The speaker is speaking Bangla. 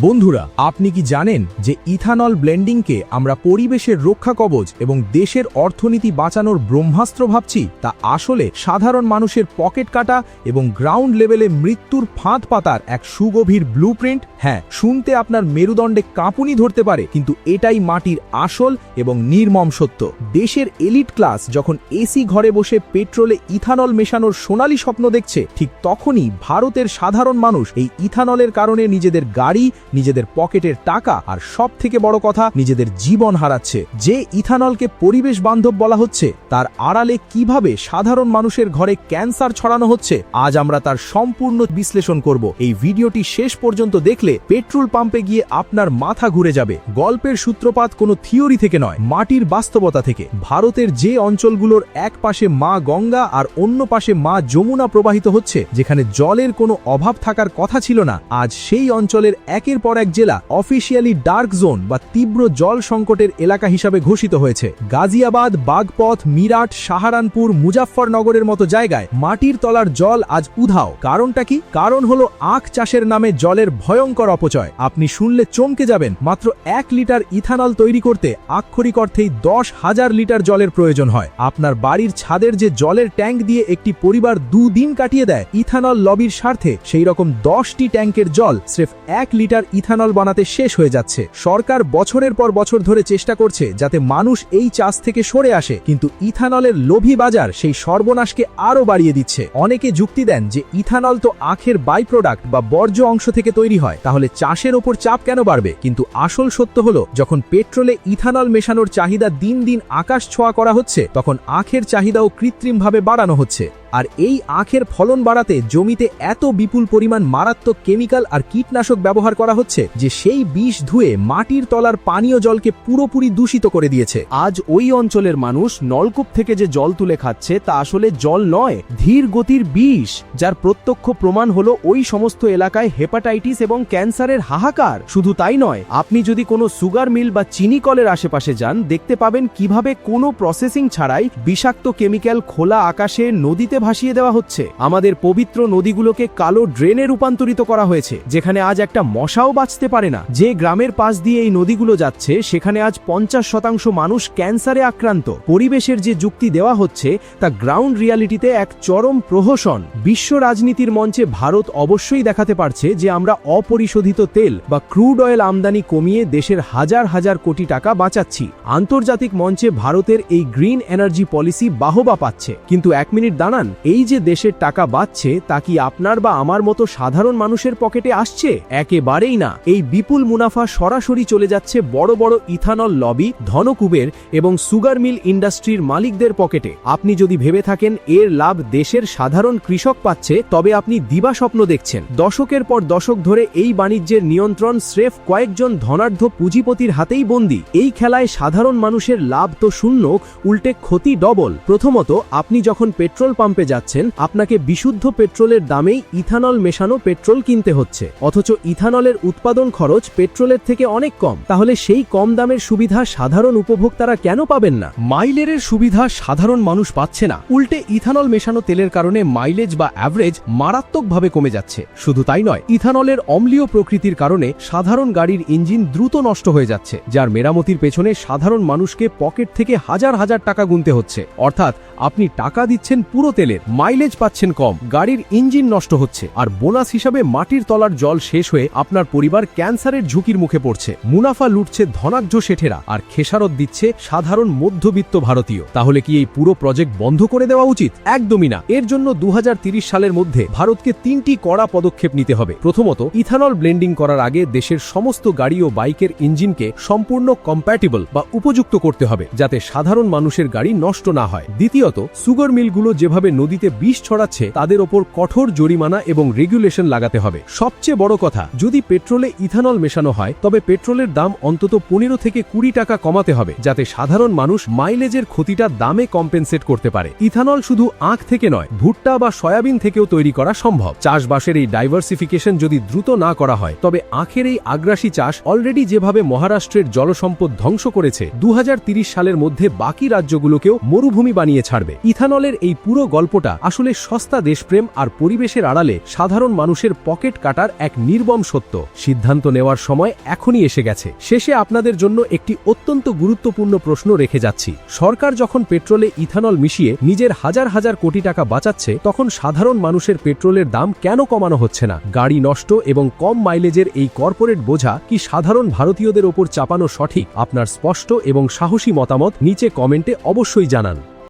বন্ধুরা, আপনি কি জানেন যে ইথানল ব্লেন্ডিংকে আমরা পরিবেশের রক্ষা কবচ এবং দেশের অর্থনীতি বাঁচানোর ব্রহ্মাস্ত্র ভাবছি? তা আসলে সাধারণ মানুষের পকেট কাটা এবং গ্রাউন্ড লেভেলে মৃত্যুর ফাঁদ পাতার এক সুগভীর ব্লুপ্রিন্ট। হ্যাঁ, শুনতে আপনার মেরুদণ্ডে কাঁপুনি ধরতে পারে, কিন্তু এটাই মাটির আসল এবং নির্মম সত্য। দেশের এলিট ক্লাস যখন এসি ঘরে বসে পেট্রোলে ইথানল মেশানোর সোনালী স্বপ্ন দেখছে, ঠিক তখনই ভারতের সাধারণ মানুষ এই ইথানলের কারণে নিজেদের গাড়ি, নিজেদের পকেটের টাকা আর সব থেকে বড় কথা নিজেদের জীবন হারাচ্ছে। যে ইথানলকে পরিবেশ বান্ধব বলা হচ্ছে, তার আড়ালে কিভাবে সাধারণ মানুষের ঘরে ক্যান্সার ছড়ানো হচ্ছে, আজ আমরা তার সম্পূর্ণ বিশ্লেষণ করব। এই ভিডিওটি শেষ পর্যন্ত দেখলে পেট্রোল পাম্পে গিয়ে আপনার মাথা ঘুরে যাবে। গল্পের সূত্রপাত কোনো থিওরি থেকে নয়, মাটির বাস্তবতা থেকে। ভারতের যে অঞ্চলগুলোর এক পাশে মা গঙ্গা আর অন্য পাশে মা যমুনা প্রবাহিত হচ্ছে, যেখানে জলের কোনো অভাব থাকার কথা ছিল না, আজ সেই অঞ্চলের একের পর এক জেলা অফিসিয়ালি ডার্ক জোন বা তীব্র জল সংকটের এলাকা হিসাবে ঘোষিত হয়েছে। গাজিয়াবাদ, বাগপথ, মিরাট, সাহারানপুর, মুজাফফরনগরের মতো জায়গায় মাটির তলার জল আজ উধাও। কারণটা কি? কারণ হলো আখ চাষের নামে জলের ভয়ঙ্কর অপচয়। আপনি শুনলে চমকে যাবেন, মাত্র 1 লিটার ইথানল তৈরি করতে আক্ষরিক অর্থেই 10,000 লিটার জলের প্রয়োজন হয়। আপনার বাড়ির ছাদের যে জলের ট্যাঙ্ক দিয়ে একটি পরিবার 2 দিন কাটিয়ে দেয় ইথানল লবির স্বার্থে, সেই রকম 10টি ট্যাঙ্কের জল স্রেফ 1 লিটার ইথানল বানাতে শেষ হয়ে যাচ্ছে। সরকার বছরের পর বছর ধরে চেষ্টা করছে যাতে মানুষ এই চাষ থেকে সরে আসে, কিন্তু ইথানলের লোভী বাজার সেই সর্বনাশকে আরও বাড়িয়ে দিচ্ছে। অনেকে যুক্তি দেন যে ইথানল তো আখের বাই প্রোডাক্ট বা বর্জ্য অংশ থেকে তৈরি হয়, তাহলে চাষের ওপর চাপ কেন বাড়বে? কিন্তু আসল সত্য হলো, যখন পেট্রোলে ইথানল মেশানোর চাহিদা দিন দিন আকাশ ছোঁয়া করা হচ্ছে, তখন আখের চাহিদাও কৃত্রিমভাবে বাড়ানো হচ্ছে। আর এই আখের ফলন বাড়াতে জমিতে এত বিপুল পরিমাণ মারাত্মক কেমিক্যাল আর কীটনাশক ব্যবহার করা হচ্ছে যে সেই বিষ ধুয়ে মাটির তলার পানীয় জলকে পুরোপুরি দূষিত করে দিয়েছে। আজ ওই অঞ্চলের মানুষ নলকূপ থেকে যে জল তুলে খাচ্ছে, তা আসলে জল নয়, ধীর গতির বিষ, যার প্রত্যক্ষ প্রমাণ হলো ওই সমস্ত এলাকায় হেপাটাইটিস এবং ক্যান্সারের হাহাকার। শুধু তাই নয়, আপনি যদি কোনো সুগার মিল বা চিনি কলের আশেপাশে যান, দেখতে পাবেন কিভাবে কোনো প্রসেসিং ছাড়াই বিষাক্ত কেমিক্যাল খোলা আকাশে, নদীতে ভাসিয়ে দেওয়া হচ্ছে। আমাদের পবিত্র নদীগুলোকে কালো ড্রেনে রূপান্তরিত করা হয়েছে, যেখানে আজ একটা মশাও বাঁচতে পারে না। যে গ্রামের পাশ দিয়ে এই নদীগুলো যাচ্ছে, সেখানে আজ 50% মানুষ ক্যান্সারে আক্রান্ত। পরিবেশের যে যুক্তি দেওয়া হচ্ছে, তা গ্রাউন্ড রিয়ালিটিতে এক চরম প্রহসন। বিশ্ব রাজনীতির মঞ্চে ভারত অবশ্যই দেখাতে পারছে যে আমরা অপরিশোধিত তেল বা ক্রুড অয়েল আমদানি কমিয়ে দেশের হাজার হাজার কোটি টাকা বাঁচাচ্ছি। আন্তর্জাতিক মঞ্চে ভারতের এই গ্রিন এনার্জি পলিসি বাহবা পাচ্ছে। কিন্তু 1 মিনিট দাঁড়ান, এই যে দেশের টাকা বাঁচছে, তা কি আপনার বা আমার মতো সাধারণ মানুষের পকেটে আসছে? একেবারেই না। এই বিপুল মুনাফা সরাসরি চলে যাচ্ছে বড় বড় ইথানল লবি, ধনকুবের এবং সুগার মিল ইন্ডাস্ট্রির মালিকদের পকেটে। আপনি যদি ভেবে থাকেন এর লাভ দেশের সাধারণ কৃষক পাচ্ছে, তবে আপনি দিবাস্বপ্ন দেখছেন। দশকের পর দশক ধরে এই বাণিজ্যের নিয়ন্ত্রণ স্রেফ কয়েকজন ধনাঢ্য পুঁজিপতির হাতেই বন্দী। এই খেলায় সাধারণ মানুষের লাভ তো শূন্য, উল্টে ক্ষতি ডবল। প্রথমত, আপনি যখন পেট্রোল পাম্পে যাচ্ছেন, আপনাকে বিশুদ্ধ পেট্রোলের দামেই ইথানল মেশানো পেট্রোল কিনতে হচ্ছে, অথচ ইথানলের উৎপাদন খরচ পেট্রোলের থেকে অনেক কম। তাহলে সেই কম দামের সুবিধা সাধারণ উপভোক্তারা কেন পাবেন না? মাইলেজের সুবিধা সাধারণ মানুষ পাচ্ছে না, উল্টে ইথানল মেশানো তেলের কারণে মাইলেজ বা অ্যাভারেজ মারাত্মকভাবে কমে যাচ্ছে। শুধু তাই নয়, ইথানলের অম্লীয় প্রকৃতির কারণে সাধারণ গাড়ির ইঞ্জিন দ্রুত নষ্ট হয়ে যাচ্ছে, যার মেরামতির পেছনে সাধারণ মানুষকে পকেট থেকে হাজার হাজার টাকা গুনতে হচ্ছে। অর্থাৎ আপনি টাকা দিচ্ছেন পুরো তেলের, মাইলেজ পাচ্ছেন কম, গাড়ির ইঞ্জিন নষ্ট হচ্ছে, আর বোনাস হিসাবে মাটির তলার জল শেষ হয়ে আপনার পরিবার ক্যান্সারের ঝুঁকির মুখে পড়ছে। মুনাফা লুটছে ধনাঢ্য শেঠেরা, আর খেসারত দিচ্ছে সাধারণ মধ্যবিত্ত ভারতীয়। তাহলে কি এই পুরো প্রজেক্ট বন্ধ করে দেওয়া উচিত? একদমই না। এর জন্য 2030 সালের মধ্যে ভারতকে 3টি কড়া পদক্ষেপ নিতে হবে। প্রথমত, ইথানল ব্লেন্ডিং করার আগে দেশের সমস্ত গাড়ি ও বাইকের ইঞ্জিনকে সম্পূর্ণ কম্প্যাটিবল বা উপযুক্ত করতে হবে, যাতে সাধারণ মানুষের গাড়ি নষ্ট না হয়। দ্বিতীয়ত, সুগার মিলগুলো যেভাবে নদীতে বিষ ছড়াচ্ছে, তাদের ওপর কঠোর জরিমানা এবং রেগুলেশন লাগাতে হবে। সবচেয়ে বড় কথা, যদি পেট্রোলে ইথানল মেশানো হয়, তবে পেট্রোলের দাম অন্তত 15 থেকে 20 টাকা কমাতে হবে, যাতে সাধারণ মানুষ মাইলেজের ক্ষতিটা দামে কম্পেনসেট করতে পারে। ইথানল শুধু আখ থেকে নয়, ভুট্টা বা সয়াবিন থেকেও তৈরি করা সম্ভব। চাষবাসের এই ডাইভার্সিফিকেশন যদি দ্রুত না করা হয়, তবে আখের এই আগ্রাসী চাষ অলরেডি যেভাবে মহারাষ্ট্রের জলসম্পদ ধ্বংস করেছে, 2030 সালের মধ্যে বাকি রাজ্যগুলোকেও মরুভূমি বানিয়ে ছাড়বে। ইথানলের এই পুরো গল্প গল্পটা আসলে সস্তা দেশপ্রেম আর পরিবেশের আড়ালে সাধারণ মানুষের পকেট কাটার এক নির্মম সত্য। সিদ্ধান্ত নেওয়ার সময় এখনই এসে গেছে। শেষে আপনাদের জন্য একটি অত্যন্ত গুরুত্বপূর্ণ প্রশ্ন রেখে যাচ্ছি। সরকার যখন পেট্রোলে ইথানল মিশিয়ে নিজের হাজার হাজার কোটি টাকা বাঁচাচ্ছে, তখন সাধারণ মানুষের পেট্রোলের দাম কেন কমানো হচ্ছে না? গাড়ি নষ্ট এবং কম মাইলেজের এই কর্পোরেট বোঝা কি সাধারণ ভারতীয়দের ওপর চাপানো সঠিক? আপনার স্পষ্ট এবং সাহসী মতামত নিচে কমেন্টে অবশ্যই জানান।